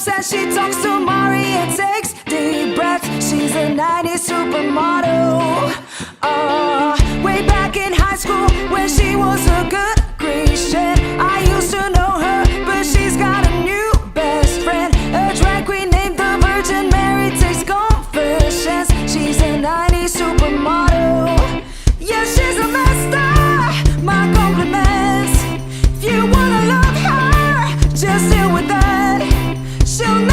says she talks to Mari and takes deep breaths. She's a 90s supermodel. Way back in high school when she was a good Christian, I used to know her, but she's got a new best friend, a drag queen named the Virgin Mary takes confessions. She's a 90s supermodel. Yeah, she's a master. My compliments. If you wanna love her, just deal with that. She'll